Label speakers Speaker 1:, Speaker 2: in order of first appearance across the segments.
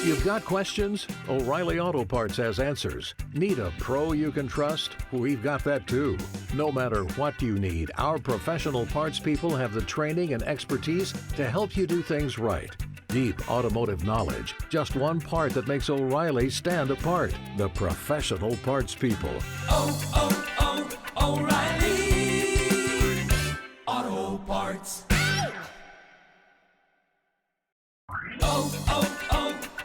Speaker 1: You've got questions? O'Reilly Auto Parts has answers. Need a pro you can trust? We've got that too. No matter what you need, our professional parts people have the training and expertise to help you do things right. Deep automotive knowledge, just one part that makes O'Reilly stand apart. The professional parts people.
Speaker 2: O'Reilly Auto Parts.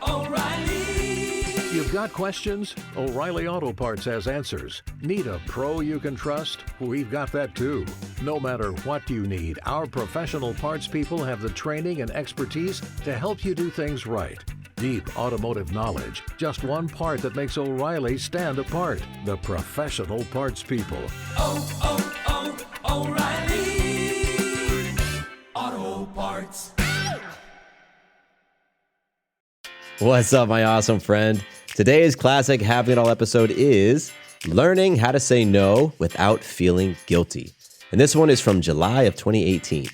Speaker 2: O'Reilly.
Speaker 1: You've got questions? O'Reilly Auto Parts has answers. Need a pro you can trust? We've got that too. No matter what you need, our professional parts people have the training and expertise to help you do things right. Deep automotive knowledge, just one part that makes O'Reilly stand apart. The professional parts people.
Speaker 2: O'Reilly Auto Parts.
Speaker 3: What's up, my awesome friend? Today's classic Having It All episode is learning how to say no without feeling guilty. And this one is from July of 2018.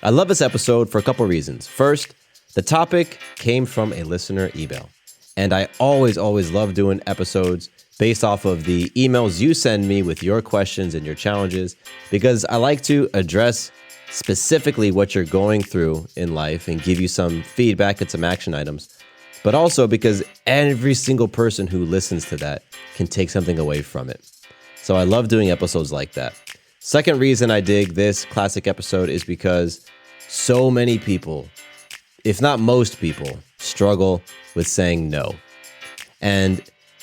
Speaker 3: I love this episode for a couple reasons. First, the topic came from a listener email. And I always love doing episodes based off of the emails you send me with your questions and your challenges, because I like to address specifically what you're going through in life and give you some feedback and some action items. But also because every single person who listens to that can take something away from it. So I love doing episodes like that. Second reason I dig this classic episode is because so many people, if not most people, struggle with saying no. And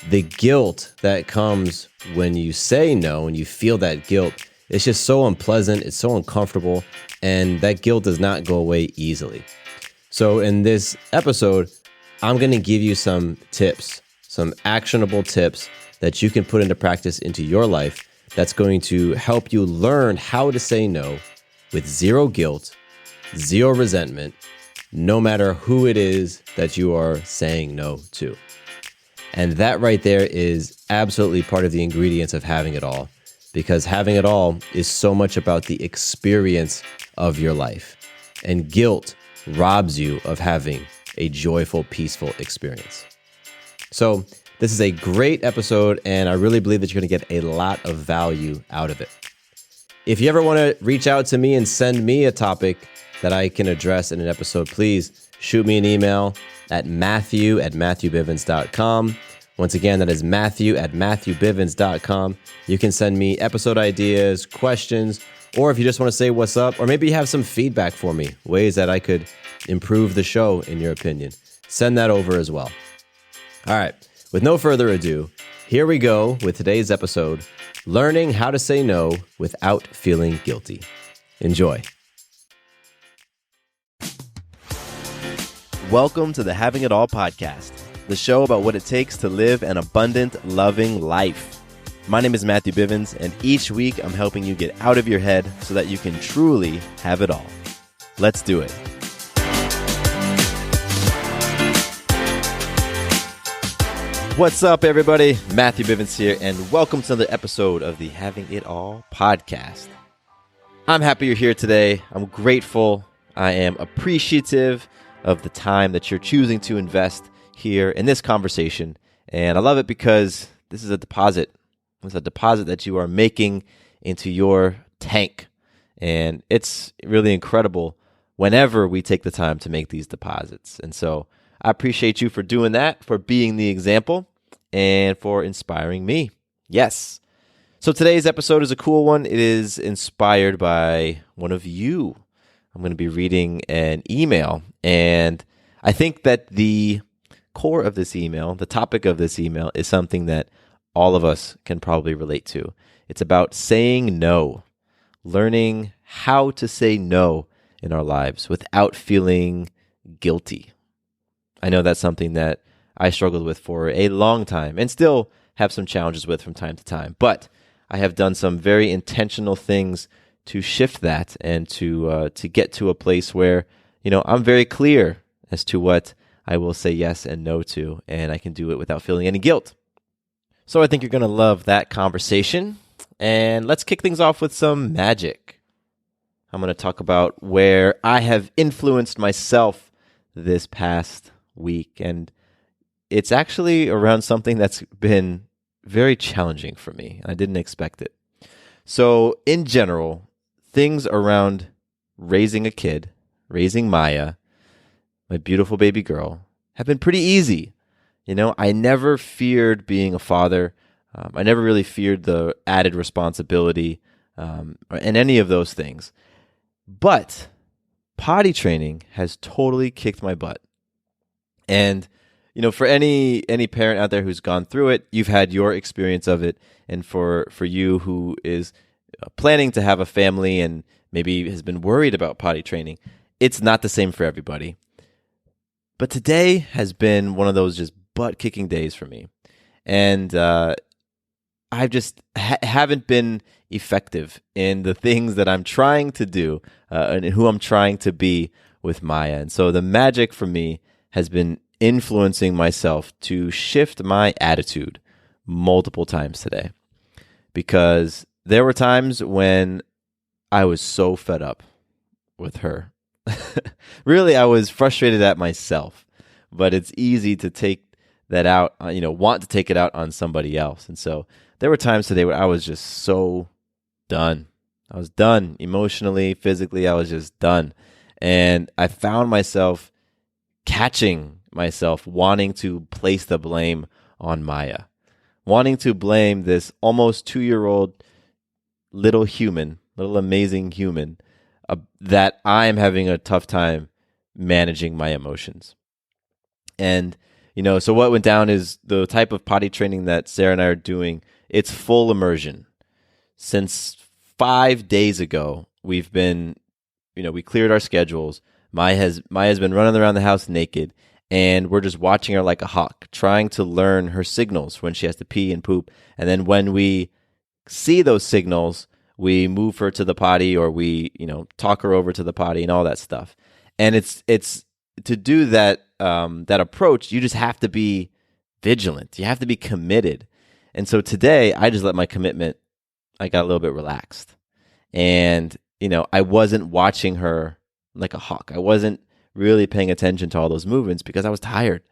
Speaker 3: the guilt that comes when you say no and you feel that guilt, it's just so unpleasant, it's so uncomfortable, and that guilt does not go away easily. So in this episode, I'm going to give you some tips, some actionable tips that you can put into practice into your life that's going to help you learn how to say no with zero guilt, zero resentment, no matter who it is that you are saying no to. And that right there is absolutely part of the ingredients of having it all, because having it all is so much about the experience of your life. And guilt robs you of having a joyful, peaceful experience. So this is a great episode, and I really believe that you're going to get a lot of value out of it. If you ever want to reach out to me and send me a topic that I can address in an episode, please shoot me an email at matthew@matthewbivens.com. Once again, that is matthew@matthewbivens.com. You can send me episode ideas, questions, or if you just want to say what's up, or maybe you have some feedback for me, ways that I could improve the show in your opinion, send that over as well. All right, with no further ado, here we go with today's episode, learning how to say no without feeling guilty. Enjoy. Welcome to the Having It All podcast, the show about what it takes to live an abundant, loving life. My name is Matthew Bivens, and each week I'm helping you get out of your head so that you can truly have it all. Let's do it. What's up, everybody? Matthew Bivens here, and welcome to another episode of the Having It All podcast. I'm happy you're here today. I'm grateful. I am appreciative of the time that you're choosing to invest here in this conversation, and I love it because this is a deposit. It's a deposit that you are making into your tank, and it's really incredible whenever we take the time to make these deposits. And so I appreciate you for doing that, for being the example, and for inspiring me. Yes. So today's episode is a cool one. It is inspired by one of you. I'm going to be reading an email, and I think that the core of this email, the topic of this email, is something that all of us can probably relate to. It's about saying no, learning how to say no in our lives without feeling guilty. I know that's something that I struggled with for a long time and still have some challenges with from time to time. But I have done some very intentional things to shift that and to get to a place where, I'm very clear as to what I will say yes and no to, and I can do it without feeling any guilt. So I think you're going to love that conversation. And let's kick things off with some magic. I'm going to talk about where I have influenced myself this past week. And it's actually around something that's been very challenging for me. I didn't expect it. So, in general, things around raising a kid, raising Maya, my beautiful baby girl, have been pretty easy. I never feared being a father. I never really feared the added responsibility and any of those things. But potty training has totally kicked my butt. And for any parent out there who's gone through it, you've had your experience of it. And for you who is planning to have a family and maybe has been worried about potty training, it's not the same for everybody. But today has been one of those just butt-kicking days for me. And I just haven't been effective in the things that I'm trying to do and who I'm trying to be with Maya. And so the magic for me has been influencing myself to shift my attitude multiple times today, because there were times when I was so fed up with her. Really, I was frustrated at myself, but it's easy to take that out, want to take it out on somebody else. And so there were times today where I was just so done. I was done emotionally, physically. I was just done. And I found myself catching myself wanting to place the blame on Maya, wanting to blame this almost 2-year-old little amazing human that I'm having a tough time managing my emotions. And, so what went down is the type of potty training that Sarah and I are doing. It's full immersion. Since 5 days ago, we've been, we cleared our schedules. Maya's been running around the house naked, and we're just watching her like a hawk, trying to learn her signals when she has to pee and poop. And then when we see those signals, we move her to the potty, or we, talk her over to the potty and all that stuff. And it's to do that approach, you just have to be vigilant. You have to be committed. And so today, I just let my commitment, I got a little bit relaxed. And, I wasn't watching her like a hawk. I wasn't really paying attention to all those movements because I was tired.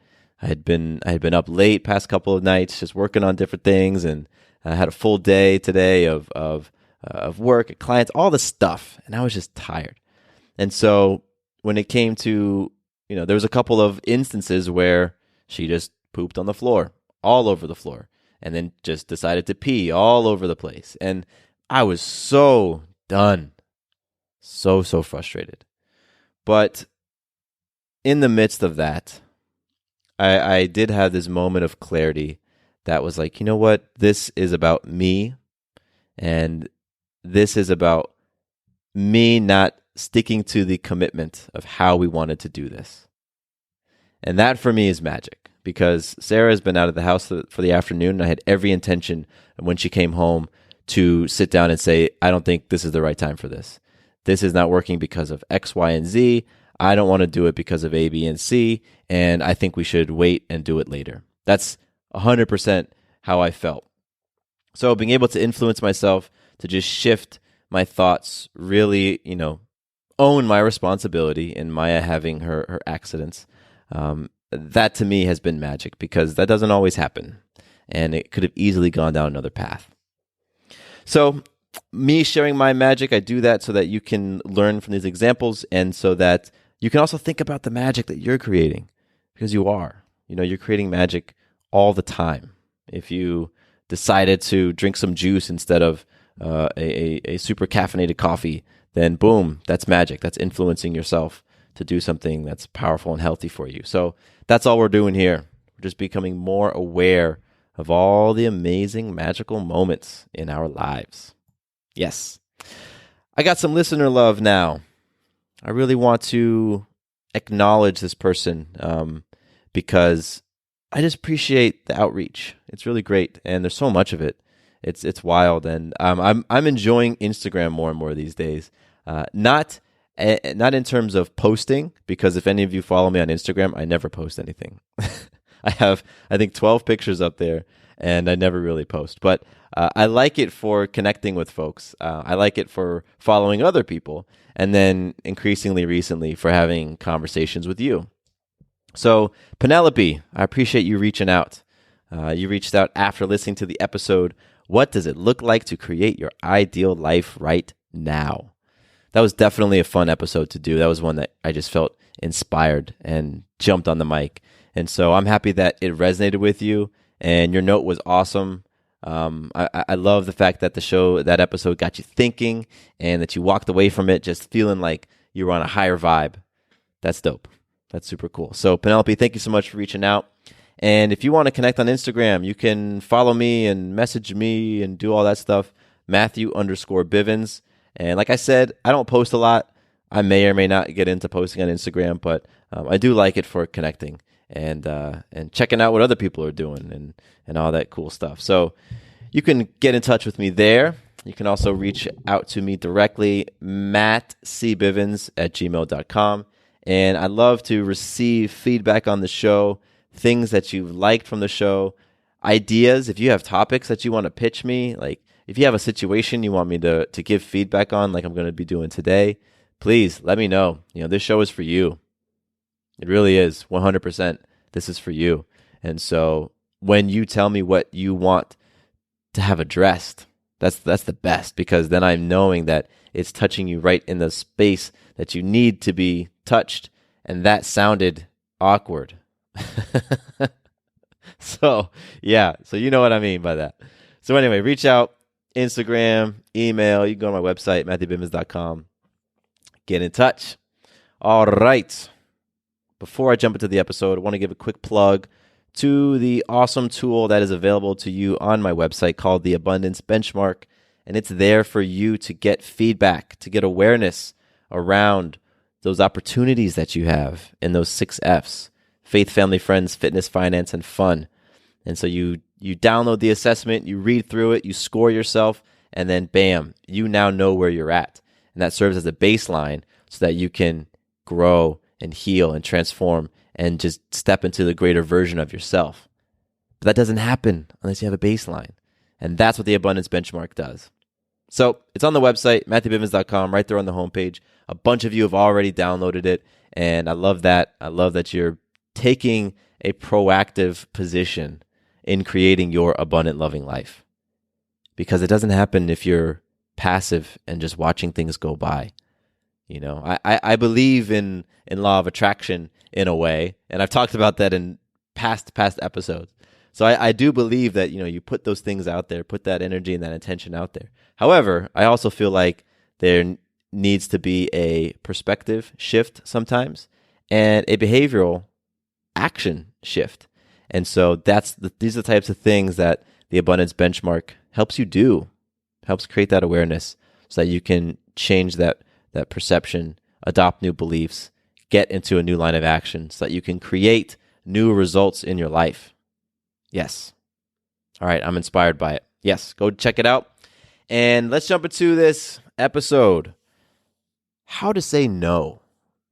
Speaker 3: I had been up late past couple of nights just working on different things, and I had a full day today of work, clients, all the stuff, and I was just tired. And so when it came to, there was a couple of instances where she just pooped on the floor, all over the floor, and then just decided to pee all over the place. And I was so done, so frustrated. But in the midst of that, I did have this moment of clarity that was like, you know what? This is about me, and this is about me not sticking to the commitment of how we wanted to do this. And that for me is magic, because Sarah has been out of the house for the afternoon, and I had every intention when she came home to sit down and say, I don't think this is the right time for this. This is not working because of X, Y, and Z. I don't want to do it because of A, B, and C, and I think we should wait and do it later. That's 100% how I felt. So being able to influence myself to just shift my thoughts, really, own my responsibility in Maya having her accidents, that to me has been magic, because that doesn't always happen, and it could have easily gone down another path. So me sharing my magic, I do that so that you can learn from these examples, and so that you can also think about the magic that you're creating, because you are. You're creating magic all the time. If you decided to drink some juice instead of a super caffeinated coffee, then boom, that's magic. That's influencing yourself to do something that's powerful and healthy for you. So that's all we're doing here. We're just becoming more aware of all the amazing magical moments in our lives. Yes. I got some listener love now. I really want to acknowledge this person because I just appreciate the outreach. It's really great, and there's so much of it. It's wild, and I'm enjoying Instagram more and more these days. Not in terms of posting, because if any of you follow me on Instagram, I never post anything. I have, I think, 12 pictures up there, and I never really post. But I like it for connecting with folks. I like it for following other people, and then increasingly recently for having conversations with you. So Penelope, I appreciate you reaching out. You reached out after listening to the episode, What Does It Look Like to Create Your Ideal Life Right Now? That was definitely a fun episode to do. That was one that I just felt inspired and jumped on the mic. And so I'm happy that it resonated with you, and your note was awesome. I love the fact that that episode got you thinking, and that you walked away from it just feeling like you were on a higher vibe. That's dope. That's super cool. So Penelope, thank you so much for reaching out. And if you want to connect on Instagram, you can follow me and message me and do all that stuff, Matthew_Bivens. And like I said, I don't post a lot. I may or may not get into posting on Instagram, but I do like it for connecting and checking out what other people are doing and all that cool stuff. So you can get in touch with me there. You can also reach out to me directly, mattcbivens@gmail.com. And I love to receive feedback on the show, things that you've liked from the show, ideas. If you have topics that you want to pitch me, like if you have a situation you want me to give feedback on, like I'm going to be doing today, please let me know. This show is for you. It really is 100%. This is for you. And so when you tell me what you want to have addressed, that's the best, because then I'm knowing that it's touching you right in the space that you need to be touched. And that sounded awkward. So you know what I mean by that. So anyway, reach out, Instagram, email. You can go to my website, MatthewBivens.com. Get in touch. All right. Before I jump into the episode, I want to give a quick plug to the awesome tool that is available to you on my website called the Abundance Benchmark. And it's there for you to get feedback, to get awareness around those opportunities that you have in those 6 F's: faith, family, friends, fitness, finance, and fun. And so you download the assessment, you read through it, you score yourself, and then bam, you now know where you're at. And that serves as a baseline so that you can grow and heal and transform and just step into the greater version of yourself. But that doesn't happen unless you have a baseline. And that's what the Abundance Benchmark does. So it's on the website, MatthewBivens.com, right there on the homepage. A bunch of you have already downloaded it, and I love that. I love that you're taking a proactive position in creating your abundant, loving life. Because it doesn't happen if you're passive and just watching things go by. I believe in law of attraction in a way, and I've talked about that in past episodes. So I do believe that, you put those things out there, put that energy and that intention out there. However, I also feel like there needs to be a perspective shift sometimes and a behavioral action shift. And so these are the types of things that the Abundance Benchmark helps you do, helps create that awareness so that you can change that perception, adopt new beliefs, get into a new line of action so that you can create new results in your life. Yes. All right, I'm inspired by it. Yes, go check it out. And let's jump into this episode. How to say no.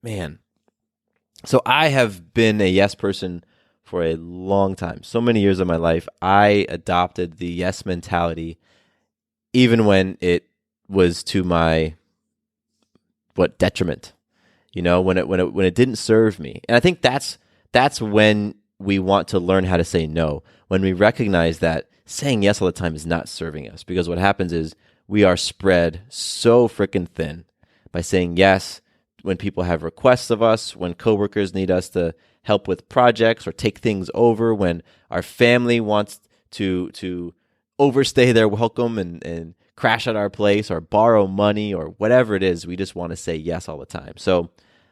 Speaker 3: Man. So I have been a yes person for a long time. So many years of my life, I adopted the yes mentality, even when it was to my detriment. When it didn't serve me. And I think that's when we want to learn how to say no. When we recognize that saying yes all the time is not serving us, because what happens is we are spread so freaking thin by saying yes when people have requests of us, when coworkers need us to help with projects or take things over, when our family wants to overstay their welcome and crash at our place or borrow money or whatever it is. We just want to say yes all the time. So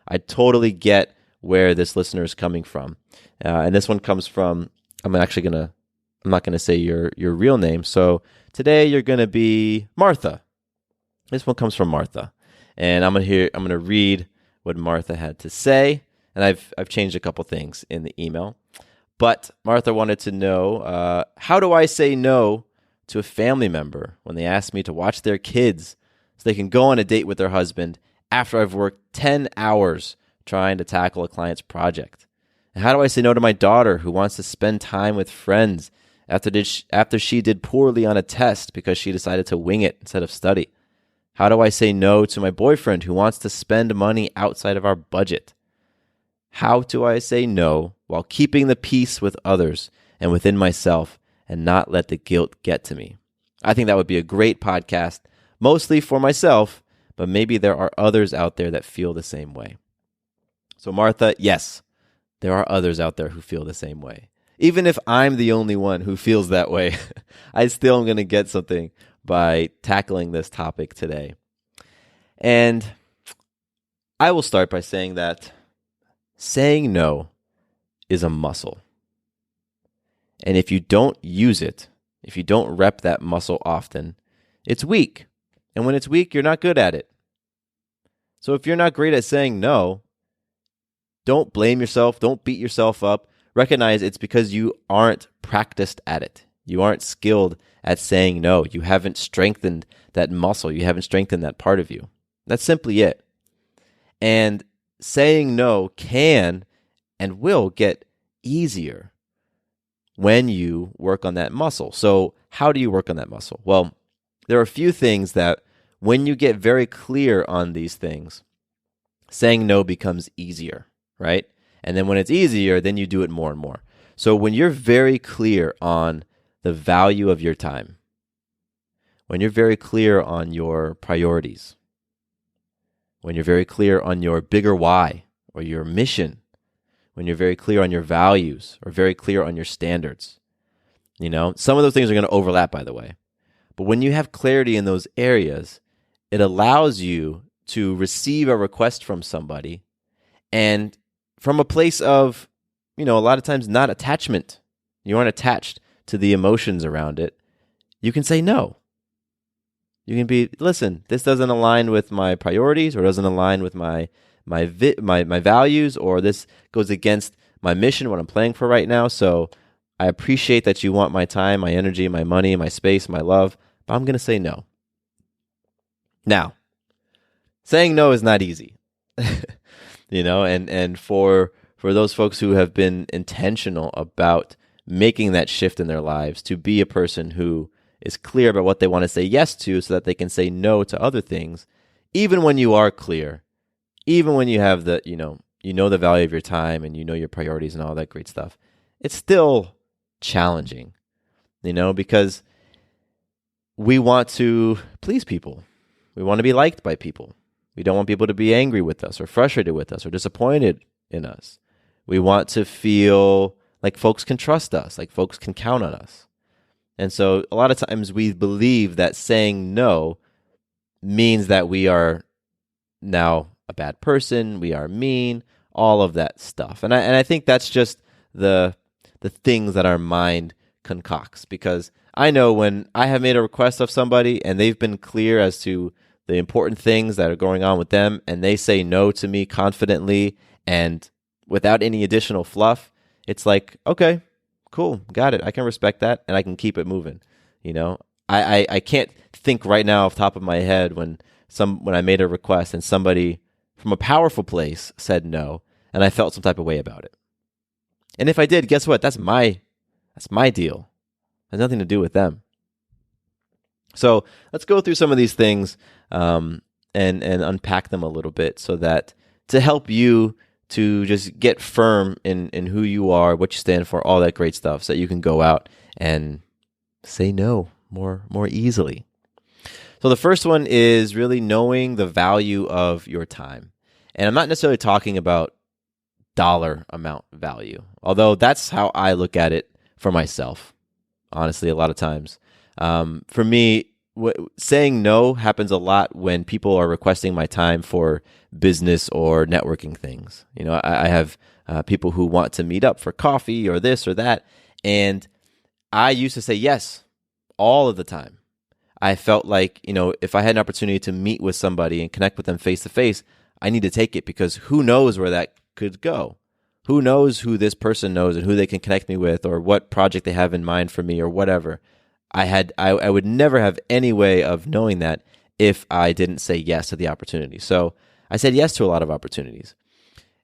Speaker 3: I totally get where this listener is coming from. And this one comes from, I'm not going to say your real name. So today you're going to be Martha. This one comes from Martha. And I'm going to read what Martha had to say. And I've changed a couple things in the email. But Martha wanted to know, how do I say no to a family member when they ask me to watch their kids so they can go on a date with their husband after I've worked 10 hours trying to tackle a client's project? And how do I say no to my daughter who wants to spend time with friends after she did poorly on a test because she decided to wing it instead of study? How do I say no to my boyfriend who wants to spend money outside of our budget? How do I say no while keeping the peace with others and within myself and not let the guilt get to me? I think that would be a great podcast, mostly for myself, but maybe there are others out there that feel the same way. So Martha, yes, there are others out there who feel the same way. Even if I'm the only one who feels that way, I still am going to get something by tackling this topic today. And I will start by saying that saying no is a muscle. And if you don't use it, if you don't rep that muscle often, it's weak. And when it's weak, you're not good at it. So if you're not great at saying no, don't blame yourself. Don't beat yourself up. Recognize it's because you aren't practiced at it. You aren't skilled at saying no. You haven't strengthened that muscle. You haven't strengthened that part of you. That's simply it. And saying no can and will get easier when you work on that muscle. So how do you work on that muscle? Well, there are a few things that when you get very clear on these things, saying no becomes easier, right? And then when it's easier, then you do it more and more. So when you're very clear on the value of your time, when you're very clear on your priorities, when you're very clear on your bigger why or your mission, when you're very clear on your values or very clear on your standards, some of those things are going to overlap, by the way. But when you have clarity in those areas, it allows you to receive a request from somebody and from a place of, a lot of times not attachment. You aren't attached to the emotions around it. You can say no. You can be, listen, this doesn't align with my priorities or doesn't align with my values, or this goes against my mission, what I'm playing for right now. So I appreciate that you want my time, my energy, my money, my space, my love, but I'm going to say no. Now, saying no is not easy, and for those folks who have been intentional about making that shift in their lives to be a person who is clear about what they want to say yes to so that they can say no to other things, even when you are clear, even when you have the, the value of your time and your priorities and all that great stuff, it's still challenging, because we want to please people. We want to be liked by people. We don't want people to be angry with us or frustrated with us or disappointed in us. We want to feel like folks can trust us, like folks can count on us. And so a lot of times we believe that saying no means that we are now a bad person, we are mean, all of that stuff. And I think that's just the things that our mind concocts, because I know when I have made a request of somebody and they've been clear as to the important things that are going on with them, and they say no to me confidently and without any additional fluff, it's like, okay, cool, got it. I can respect that, and I can keep it moving. I can't think right now off the top of my head when I made a request and somebody from a powerful place said no, and I felt some type of way about it. And if I did, guess what? That's my deal. It has nothing to do with them. So let's go through some of these things and unpack them a little bit so that to help you to just get firm in who you are, what you stand for, all that great stuff, so that you can go out and say no more easily. So the first one is really knowing the value of your time. And I'm not necessarily talking about dollar amount value, although that's how I look at it for myself, honestly, a lot of times. For me, saying no happens a lot when people are requesting my time for business or networking things. I have people who want to meet up for coffee or this or that, and I used to say yes all of the time. I felt like, if I had an opportunity to meet with somebody and connect with them face to face, I need to take it, because who knows where that could go? Who knows who this person knows and who they can connect me with, or what project they have in mind for me, or whatever. I would never have any way of knowing that if I didn't say yes to the opportunity. So I said yes to a lot of opportunities.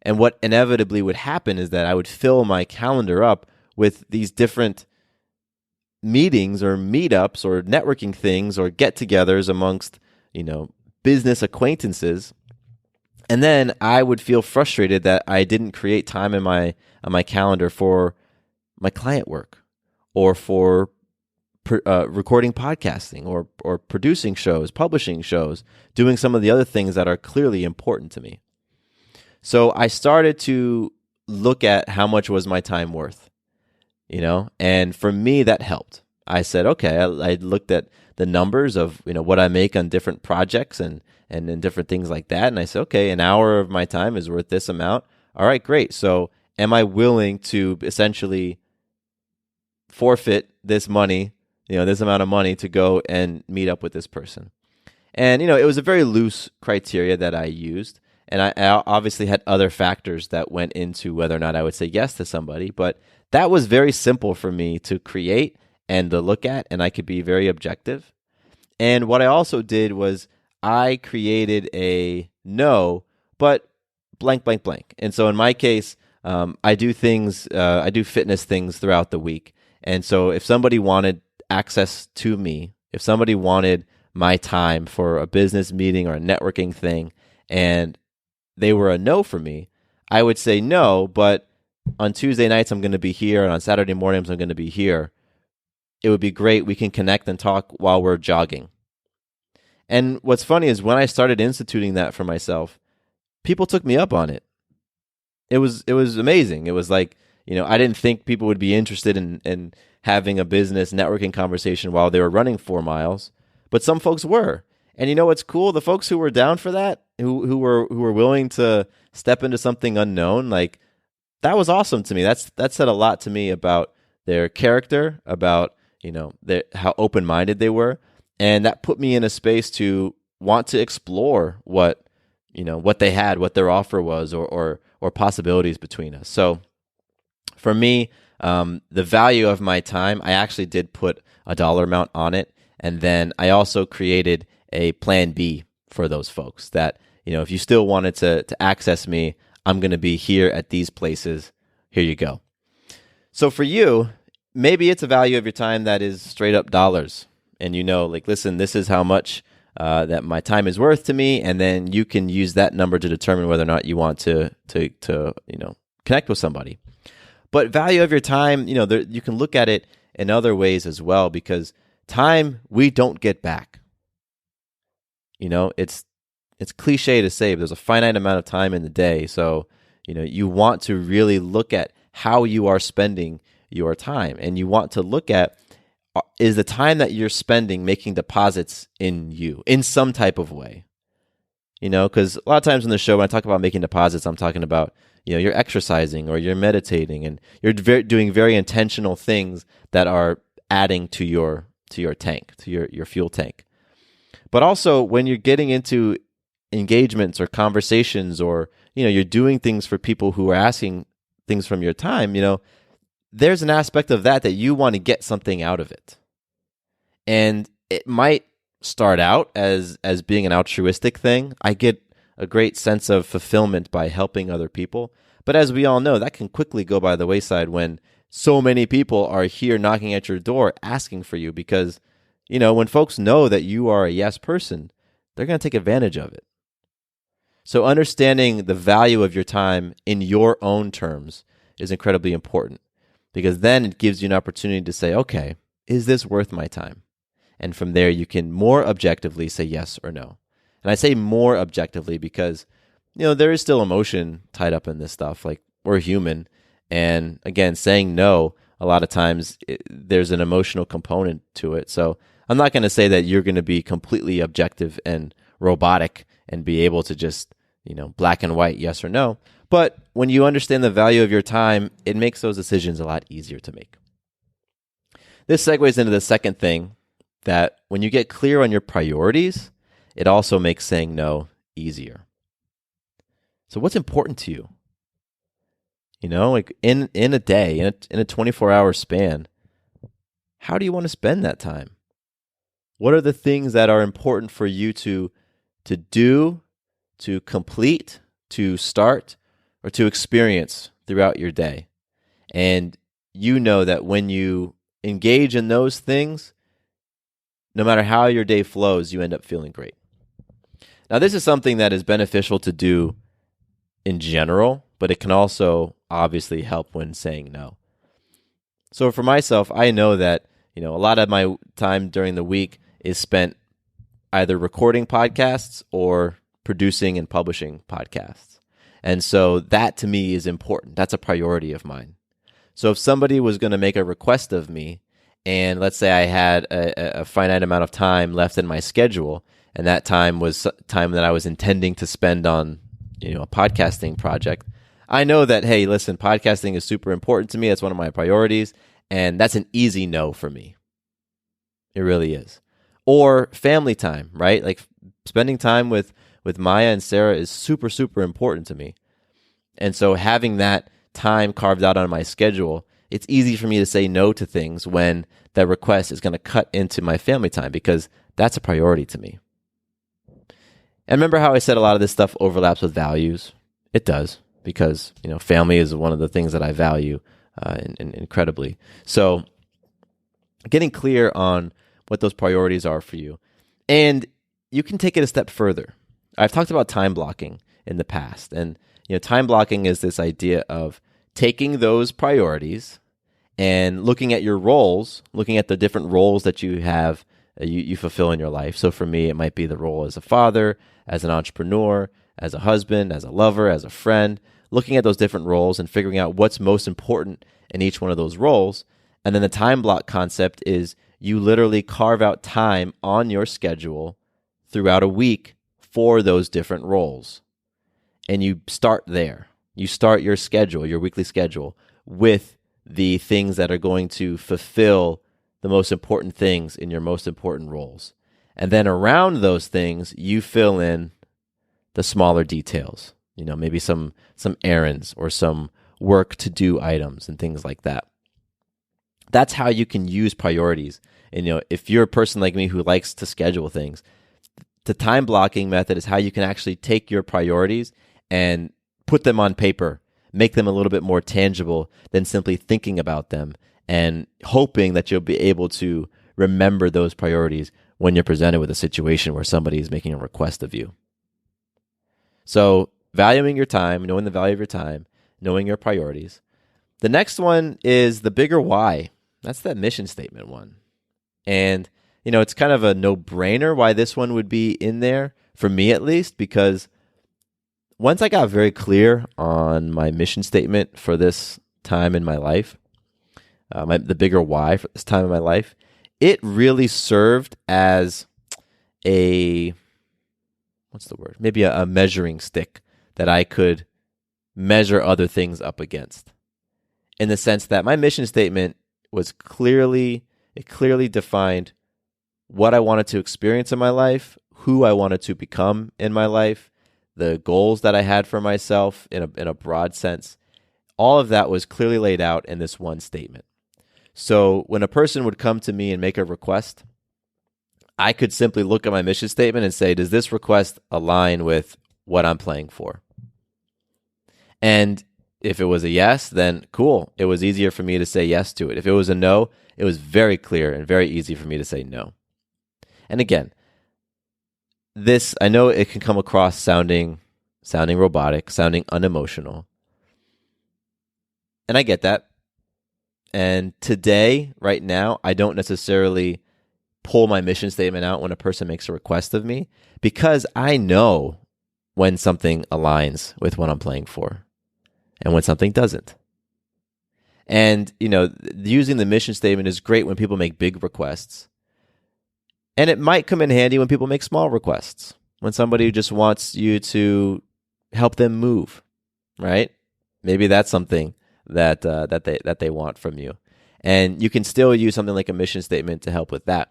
Speaker 3: And what inevitably would happen is that I would fill my calendar up with these different meetings or meetups or networking things or get-togethers amongst, business acquaintances. And then I would feel frustrated that I didn't create time on my calendar for my client work or for recording podcasting or producing shows, publishing shows, doing some of the other things that are clearly important to me. So I started to look at how much was my time worth, and for me that helped. I said, okay, I looked at the numbers of what I make on different projects and different things like that, and I said, okay, an hour of my time is worth this amount. All right, great. So am I willing to essentially forfeit this money, this amount of money to go and meet up with this person? And it was a very loose criteria that I used. And I obviously had other factors that went into whether or not I would say yes to somebody, but that was very simple for me to create and to look at, and I could be very objective. And what I also did was I created a no, but blank, blank, blank. And so in my case, I do fitness things throughout the week. And so if somebody wanted access to me, if somebody wanted my time for a business meeting or a networking thing, and they were a no for me, I would say no, but on Tuesday nights I'm going to be here, and on Saturday mornings I'm going to be here. It would be great. We can connect and talk while we're jogging. And what's funny is when I started instituting that for myself, people took me up on it. It was amazing. It was like, I didn't think people would be interested in having a business networking conversation while they were running 4 miles, but some folks were. And you know what's cool? The folks who were down for that, who were willing to step into something unknown, like that was awesome to me. That said a lot to me about their character, about how open-minded they were, and that put me in a space to want to explore what they had, what their offer was, or possibilities between us. So for me, the value of my time, I actually did put a dollar amount on it, and then I also created a plan B for those folks that, if you still wanted to access me, I'm going to be here at these places. Here you go. So for you, maybe it's a value of your time that is straight up dollars. And listen, this is how much that my time is worth to me. And then you can use that number to determine whether or not you want to connect with somebody. But value of your time, you can look at it in other ways as well, because time we don't get back. It's cliche to say, but there's a finite amount of time in the day. So, you want to really look at how you are spending your time. And you want to look at, is the time that you're spending making deposits in you in some type of way? Because a lot of times in the show, when I talk about making deposits, I'm talking about, you're exercising or you're meditating and you're doing very intentional things that are adding to your tank, to your fuel tank. But also when you're getting into engagements or conversations, or you're doing things for people who are asking things from your time, there's an aspect of that you want to get something out of it. And it might start out as being an altruistic thing. I get a great sense of fulfillment by helping other people. But as we all know, that can quickly go by the wayside when so many people are here knocking at your door asking for you, because when folks know that you are a yes person, they're going to take advantage of it. So understanding the value of your time in your own terms is incredibly important, because then it gives you an opportunity to say, okay, is this worth my time? And from there, you can more objectively say yes or no. And I say more objectively because, there is still emotion tied up in this stuff. Like, we're human. And again, saying no, a lot of times there's an emotional component to it. So I'm not going to say that you're going to be completely objective and robotic and be able to just, black and white, yes or no. But when you understand the value of your time, it makes those decisions a lot easier to make. This segues into the second thing, that when you get clear on your priorities, it also makes saying no easier. So what's important to you? Like in a day, in a 24-hour span, how do you want to spend that time? What are the things that are important for you to do, to complete, to start, or to experience throughout your day? And that when you engage in those things, no matter how your day flows, you end up feeling great. Now, this is something that is beneficial to do in general, but it can also obviously help when saying no. So for myself, I know that, a lot of my time during the week is spent either recording podcasts or producing and publishing podcasts. And so that to me is important. That's a priority of mine. So if somebody was going to make a request of me, and let's say I had a finite amount of time left in my schedule, and that time was time that I was intending to spend on, a podcasting project, I know that, hey, listen, podcasting is super important to me. It's one of my priorities, and that's an easy no for me. It really is. Or family time, right? Like spending time with Maya and Sarah is super, super important to me. And so having that time carved out on my schedule, it's easy for me to say no to things when that request is going to cut into my family time, because that's a priority to me. And remember how I said a lot of this stuff overlaps with values? It does, because family is one of the things that I value incredibly. So getting clear on what those priorities are for you. And you can take it a step further. I've talked about time blocking in the past. And time blocking is this idea of taking those priorities and looking at your roles, looking at the different roles that you have, you fulfill in your life. So for me, it might be the role as a father, as an entrepreneur, as a husband, as a lover, as a friend, looking at those different roles and figuring out what's most important in each one of those roles. And then the time block concept is you literally carve out time on your schedule throughout a week for those different roles. And you start there. You start your schedule, your weekly schedule, with the things that are going to fulfill the most important things in your most important roles. And then around those things, you fill in the smaller details, maybe some errands or some work to do items and things like that. That's how you can use priorities. And if you're a person like me who likes to schedule things, the time blocking method is how you can actually take your priorities and put them on paper, make them a little bit more tangible than simply thinking about them and hoping that you'll be able to remember those priorities when you're presented with a situation where somebody is making a request of you. So valuing your time, knowing the value of your time, knowing your priorities. The next one is the bigger why. That's that mission statement one. And, it's kind of a no-brainer why this one would be in there, for me at least, because once I got very clear on my mission statement for this time in my life, the bigger why for this time in my life, it really served as maybe a measuring stick that I could measure other things up against. In the sense that my mission statement was clearly defined what I wanted to experience in my life, who I wanted to become in my life, the goals that I had for myself in a broad sense. All of that was clearly laid out in this one statement. So when a person would come to me and make a request, I could simply look at my mission statement and say, does this request align with what I'm playing for? And if it was a yes, then cool. It was easier for me to say yes to it. If it was a no, it was very clear and very easy for me to say no. And again, this, I know it can come across sounding robotic, sounding unemotional. And I get that. And today, right now, I don't necessarily pull my mission statement out when a person makes a request of me, because I know when something aligns with what I'm playing for and when something doesn't. And, using the mission statement is great when people make big requests. And it might come in handy when people make small requests, when somebody just wants you to help them move, right? Maybe that's something that they want from you. And you can still use something like a mission statement to help with that.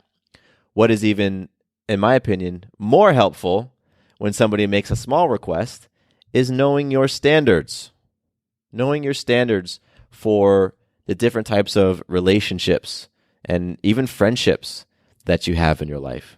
Speaker 3: What is even, in my opinion, more helpful when somebody makes a small request is knowing your standards. Knowing your standards for the different types of relationships and even friendships that you have in your life.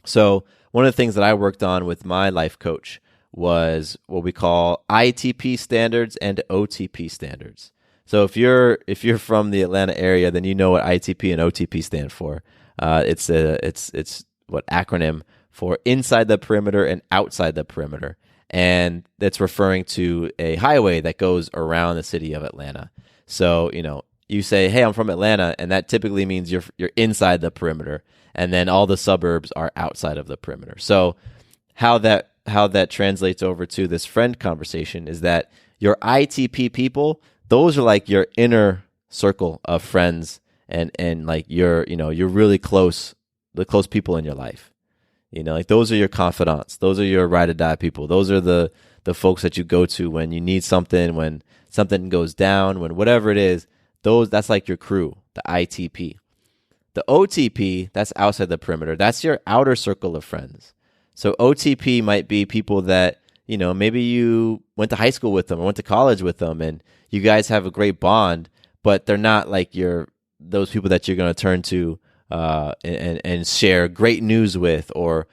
Speaker 3: So one of the things that I worked on with my life coach was what we call ITP standards and OTP standards. So if you're from the Atlanta area, then you know what ITP and OTP stand for. It's what acronym for inside the perimeter and outside the perimeter, and that's referring to a highway that goes around the city of Atlanta. So you say, "Hey, I'm from Atlanta," and that typically means you're inside the perimeter, and then all the suburbs are outside of the perimeter. So how that translates over to this friend conversation is that your ITP people, those are like your inner circle of friends, and like you're really close, the close people in your life. Like those are your confidants. Those are your ride or die people. Those are the folks that you go to when you need something, when something goes down, when whatever it is. That's like your crew, the ITP. The OTP, that's outside the perimeter. That's your outer circle of friends. So OTP might be people that, maybe you went to high school with them or went to college with them and you guys have a great bond, but they're not like those people that you're going to turn to and share great news with, or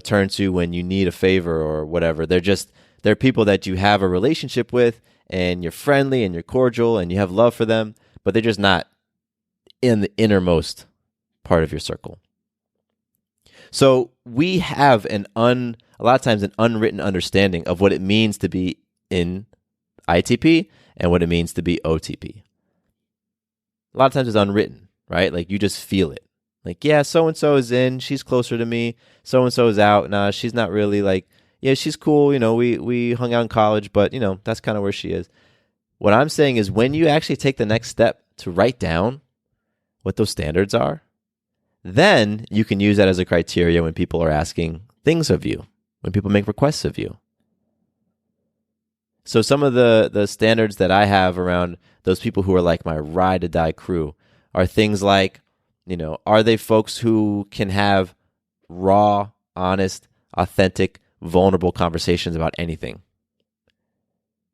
Speaker 3: turn to when you need a favor or whatever. They're people that you have a relationship with, and you're friendly and you're cordial and you have love for them, but they're just not in the innermost part of your circle. So we have a lot of times an unwritten understanding of what it means to be in ITP and what it means to be OTP. A lot of times it's unwritten, right? Like you just feel it. Like, yeah, so-and-so is in, she's closer to me. So-and-so is out. Nah, she's not really. Like, yeah, she's cool. We hung out in college, but, that's kind of where she is. What I'm saying is when you actually take the next step to write down what those standards are, then you can use that as a criteria when people are asking things of you, when people make requests of you. So some of the standards that I have around those people who are like my ride or die crew are things like, are they folks who can have raw, honest, authentic, vulnerable conversations about anything?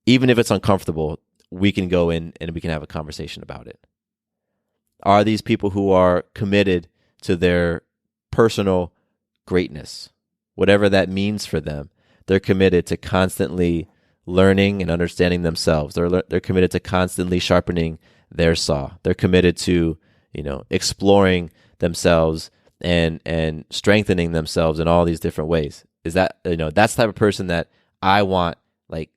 Speaker 3: Even if it's uncomfortable, we can go in and we can have a conversation about it. Are these people who are committed to their personal greatness, whatever that means for them? They're committed to constantly learning and understanding themselves. They're committed to constantly sharpening their saw. They're committed to exploring themselves and strengthening themselves in all these different ways. Is that that's the type of person that I want, like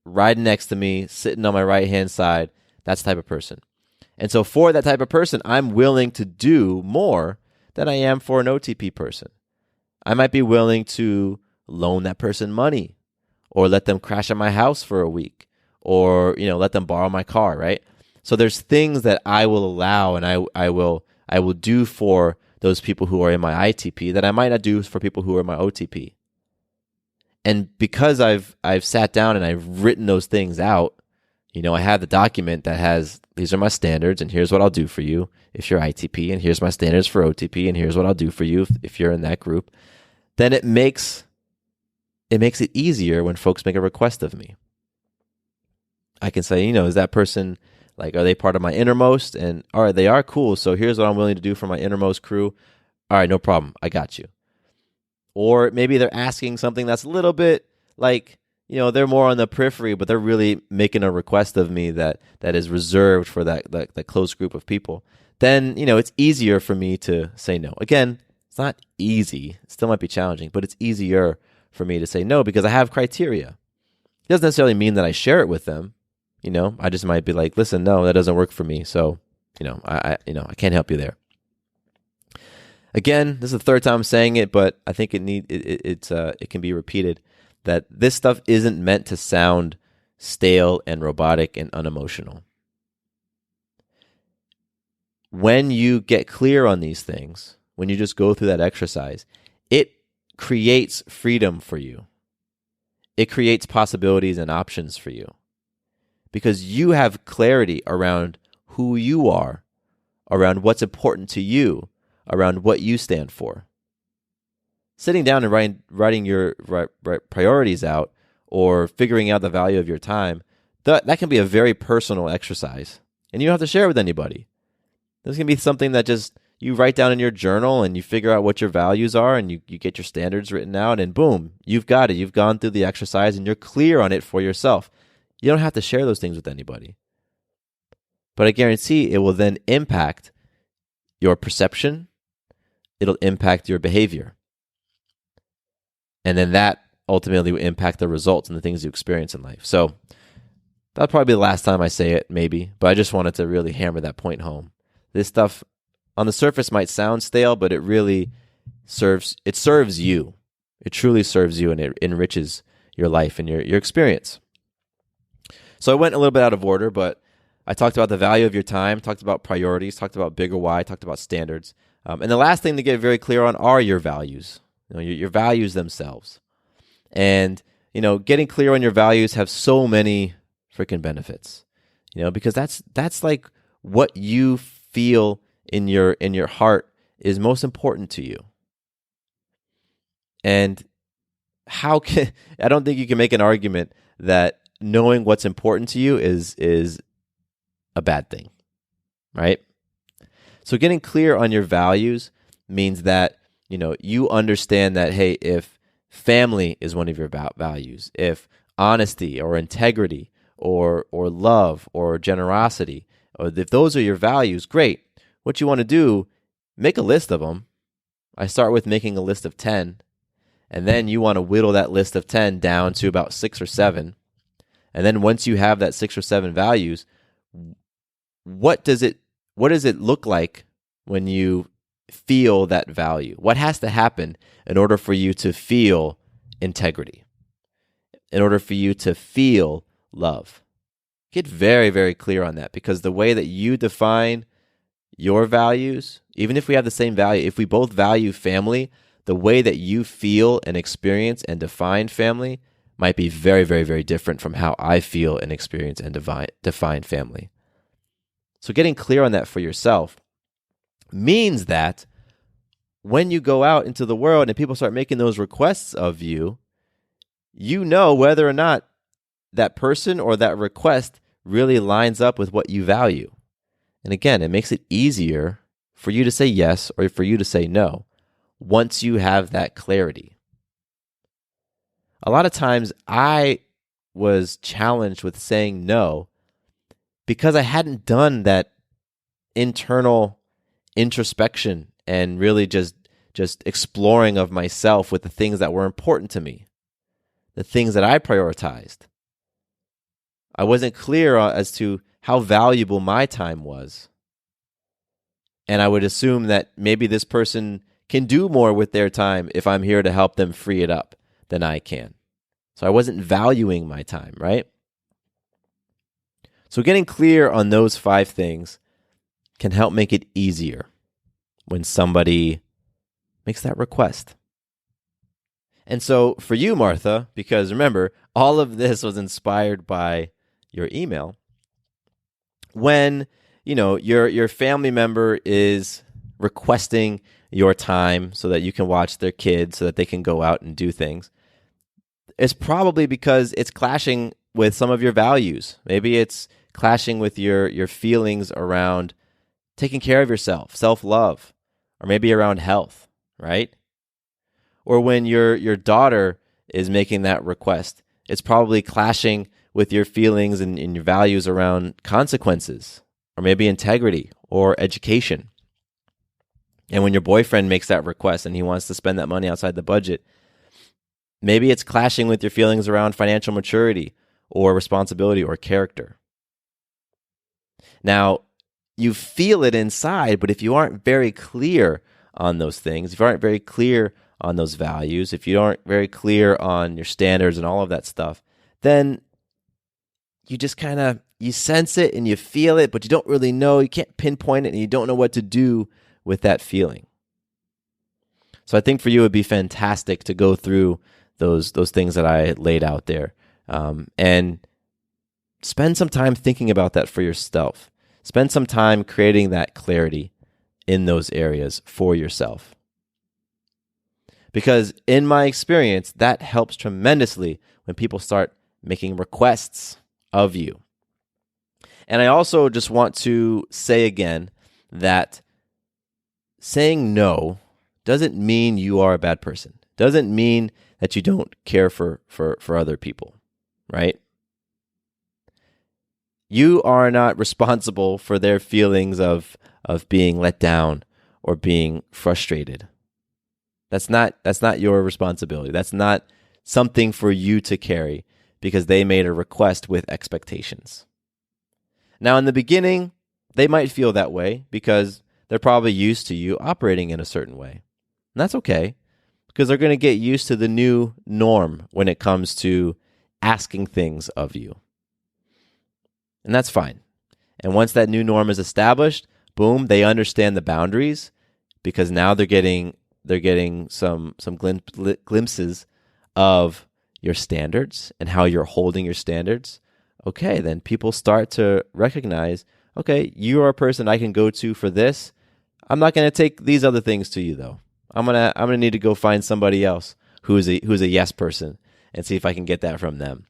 Speaker 3: riding next to me, sitting on my right hand side. That's the type of person. And so for that type of person, I'm willing to do more than I am for an OTP person. I might be willing to loan that person money, or let them crash at my house for a week, or let them borrow my car, right? So there's things that I will allow and I will do for those people who are in my ITP that I might not do for people who are in my OTP. And because I've sat down and I've written those things out, I have the document that has, these are my standards and here's what I'll do for you if you're ITP, and here's my standards for OTP, and here's what I'll do for you if you're in that group. Then it makes it easier when folks make a request of me. I can say, is that person, like, are they part of my innermost? And all right, they are, cool. So here's what I'm willing to do for my innermost crew. All right, no problem. I got you. Or maybe they're asking something that's a little bit like, they're more on the periphery, but they're really making a request of me that is reserved for that close group of people. Then, it's easier for me to say no. Again, it's not easy. It still might be challenging, but it's easier for me to say no because I have criteria. It doesn't necessarily mean that I share it with them. I just might be like, listen, no, that doesn't work for me. So, I can't help you there. Again, this is the third time I'm saying it, but I think it can be repeated that this stuff isn't meant to sound stale and robotic and unemotional. When you get clear on these things, when you just go through that exercise, it creates freedom for you. It creates possibilities and options for you because you have clarity around who you are, around what's important to you, around what you stand for. Sitting down and writing your priorities out or figuring out the value of your time, that can be a very personal exercise. And you don't have to share it with anybody. This can be something that just you write down in your journal and you figure out what your values are and you get your standards written out and boom, you've got it. You've gone through the exercise and you're clear on it for yourself. You don't have to share those things with anybody. But I guarantee it will then impact your perception. It'll impact your behavior. And then that ultimately will impact the results and the things you experience in life. So that'll probably be the last time I say it, maybe. But I just wanted to really hammer that point home. This stuff on the surface might sound stale, but it really serves you. It truly serves you, and it enriches your life and your experience. So I went a little bit out of order, but I talked about the value of your time, talked about priorities, talked about bigger why, talked about standards. And the last thing to get very clear on are your values, your values themselves. And, getting clear on your values have so many freaking benefits, because that's like what you feel in your heart is most important to you. And I don't think you can make an argument that knowing what's important to you is a bad thing, right? So getting clear on your values means that, you understand that, hey, if family is one of your values, if honesty or integrity or love or generosity, or if those are your values, great. What you want to do, make a list of them. I start with making a list of 10, and then you want to whittle that list of 10 down to about 6 or 7. And then once you have that 6 or 7 values, what does it look like when you feel that value? What has to happen in order for you to feel integrity? In order for you to feel love? Get very, very clear on that, because the way that you define your values, even if we have the same value, if we both value family, the way that you feel and experience and define family might be very, very, very different from how I feel and experience and define family. So getting clear on that for yourself means that when you go out into the world and people start making those requests of you, you know whether or not that person or that request really lines up with what you value. And again, it makes it easier for you to say yes or for you to say no once you have that clarity. A lot of times I was challenged with saying no because I hadn't done that internal introspection and really just exploring of myself with the things that were important to me, the things that I prioritized. I wasn't clear as to how valuable my time was. And I would assume that maybe this person can do more with their time if I'm here to help them free it up than I can. So I wasn't valuing my time, right? So getting clear on those 5 things can help make it easier when somebody makes that request. And so for you, Martha, because remember, all of this was inspired by your email, when your family member is requesting your time so that you can watch their kids, so that they can go out and do things, it's probably because it's clashing with some of your values. Maybe it's clashing with your feelings around taking care of yourself, self-love, or maybe around health, right? Or when your daughter is making that request, it's probably clashing with your feelings and your values around consequences, or maybe integrity or education. And when your boyfriend makes that request and he wants to spend that money outside the budget, maybe it's clashing with your feelings around financial maturity or responsibility or character. Now, you feel it inside, but if you aren't very clear on those things, if you aren't very clear on those values, if you aren't very clear on your standards and all of that stuff, then you just you sense it and you feel it, but you don't really know, you can't pinpoint it, and you don't know what to do with that feeling. So I think for you, it would be fantastic to go through those things that I laid out there, and spend some time thinking about that for yourself. Spend some time creating that clarity in those areas for yourself. Because in my experience, that helps tremendously when people start making requests of you. And I also just want to say again that saying no doesn't mean you are a bad person. Doesn't mean that you don't care for other people, right? You are not responsible for their feelings of being let down or being frustrated. That's not your responsibility. That's not something for you to carry because they made a request with expectations. Now, in the beginning, they might feel that way because they're probably used to you operating in a certain way. And that's okay because they're going to get used to the new norm when it comes to asking things of you. And that's fine. And once that new norm is established, boom, they understand the boundaries because now they're getting some glimpses of your standards and how you're holding your standards. Okay, then people start to recognize, okay, you are a person I can go to for this. I'm not going to take these other things to you though. I'm gonna need to go find somebody else who's a yes person and see if I can get that from them.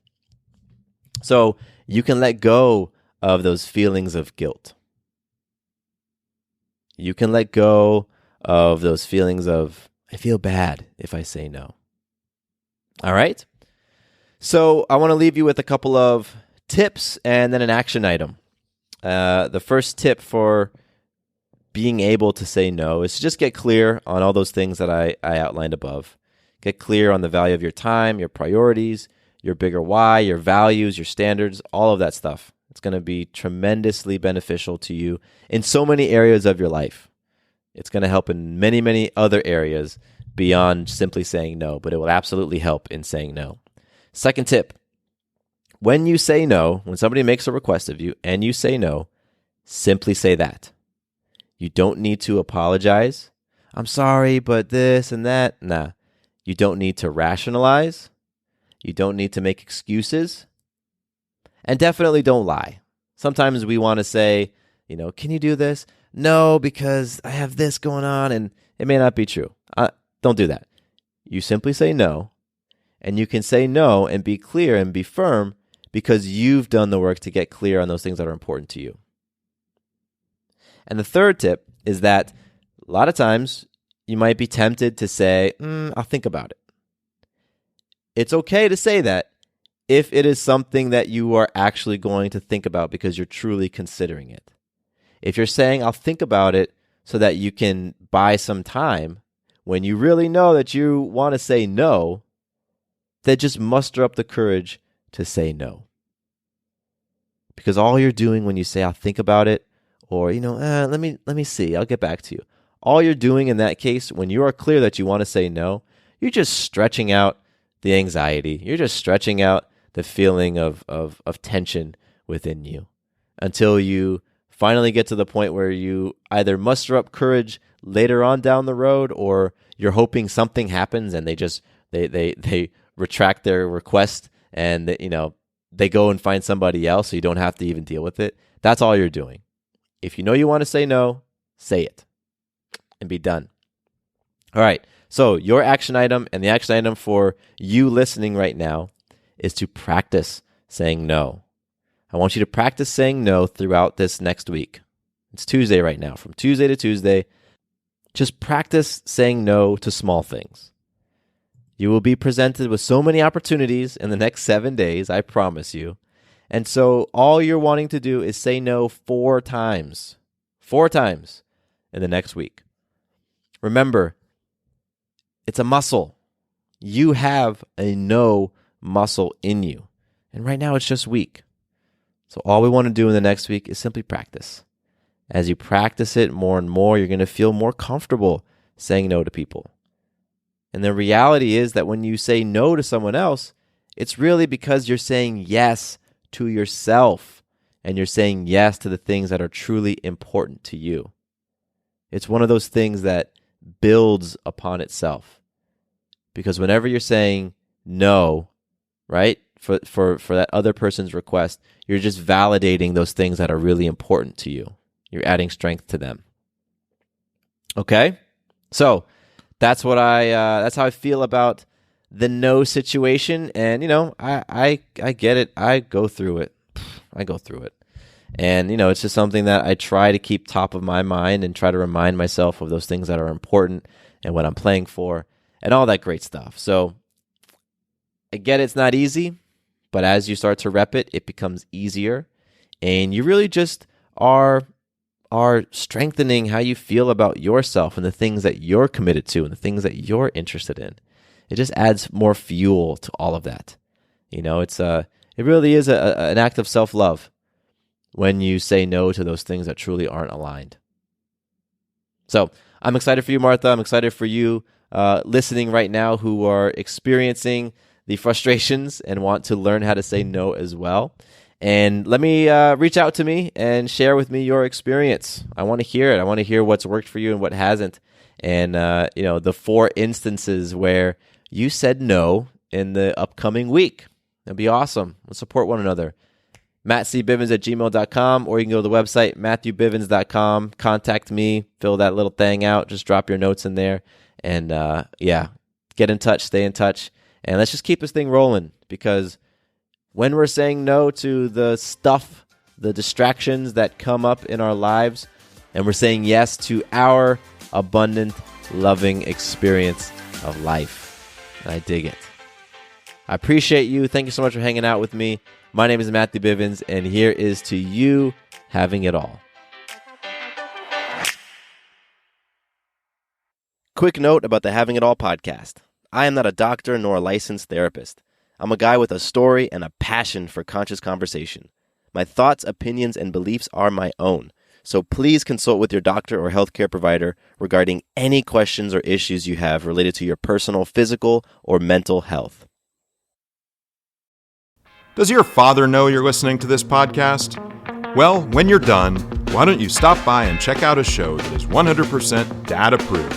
Speaker 3: So you can let go of those feelings of guilt. You can let go of those feelings of, I feel bad if I say no. All right? So I want to leave you with a couple of tips and then an action item. The first tip for being able to say no is to just get clear on all those things that I outlined above. Get clear on the value of your time, your priorities, your bigger why, your values, your standards, all of that stuff. It's going to be tremendously beneficial to you in so many areas of your life. It's going to help in many, many other areas beyond simply saying no, but it will absolutely help in saying no. Second tip, when you say no, when somebody makes a request of you and you say no, simply say that. You don't need to apologize. I'm sorry, but this and that. Nah. You don't need to rationalize. You don't need to make excuses. And definitely don't lie. Sometimes we want to say, can you do this? No, because I have this going on, and it may not be true. Don't do that. You simply say no, and you can say no and be clear and be firm because you've done the work to get clear on those things that are important to you. And the third tip is that a lot of times you might be tempted to say, I'll think about it. It's okay to say that if it is something that you are actually going to think about because you're truly considering it. If you're saying, I'll think about it so that you can buy some time, when you really know that you want to say no, then just muster up the courage to say no. Because all you're doing when you say, I'll think about it, or, let me see, I'll get back to you. All you're doing in that case, when you are clear that you want to say no, you're just stretching out the anxiety. You're just stretching out the feeling of tension within you until you finally get to the point where you either muster up courage later on down the road, or you're hoping something happens and they retract their request and they go and find somebody else so you don't have to even deal with it. That's all you're doing. If you know you want to say no, say it and be done. All right. So your action item and the action item for you listening right now is to practice saying no. I want you to practice saying no throughout this next week. It's Tuesday right now. From Tuesday to Tuesday, just practice saying no to small things. You will be presented with so many opportunities in the next 7 days, I promise you. And so all you're wanting to do is say no 4 times. 4 times in the next week. Remember, it's a muscle. You have a no muscle in you. And right now it's just weak. So all we want to do in the next week is simply practice. As you practice it more and more, you're going to feel more comfortable saying no to people. And the reality is that when you say no to someone else, it's really because you're saying yes to yourself, and you're saying yes to the things that are truly important to you. It's one of those things that builds upon itself. Because whenever you're saying no, right, for that other person's request, you're just validating those things that are really important to you. You're adding strength to them. Okay? So that's how I feel about the no situation. And, I get it. I go through it. And, it's just something that I try to keep top of my mind and try to remind myself of those things that are important and what I'm playing for and all that great stuff. So I get it's not easy, but as you start to rep it, it becomes easier. and you really just are strengthening how you feel about yourself and the things that you're committed to and the things that you're interested in. It just adds more fuel to all of that. It really is an act of self-love when you say no to those things that truly aren't aligned. So I'm excited for you, Martha. I'm excited for you listening right now who are experiencing the frustrations and want to learn how to say no as well. And let me reach out to me and share with me your experience. I want to hear it. I want to hear what's worked for you and what hasn't. And, the 4 instances where you said no in the upcoming week. That'd be awesome. Let's support one another. mattcbivens@gmail.com, or you can go to the website, matthewbivens.com. Contact me, fill that little thing out, just drop your notes in there. And get in touch, stay in touch. And let's just keep this thing rolling, because when we're saying no to the stuff, the distractions that come up in our lives, and we're saying yes to our abundant, loving experience of life. And I dig it. I appreciate you. Thank you so much for hanging out with me. My name is Matthew Bivens, and here is to you having it all. Quick note about the Having It All podcast. I am not a doctor nor a licensed therapist. I'm a guy with a story and a passion for conscious conversation. My thoughts, opinions, and beliefs are my own. So please consult with your doctor or healthcare provider regarding any questions or issues you have related to your personal physical or mental health.
Speaker 4: Does your father know you're listening to this podcast? Well, when you're done, why don't you stop by and check out a show that is 100% dad-approved,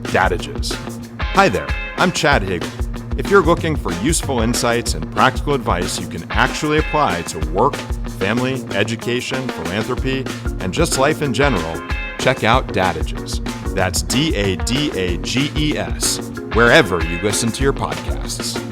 Speaker 4: Dadages. Hi there, I'm Chad Higgle. If you're looking for useful insights and practical advice you can actually apply to work, family, education, philanthropy, and just life in general, check out Dadages. That's Dadages, wherever you listen to your podcasts.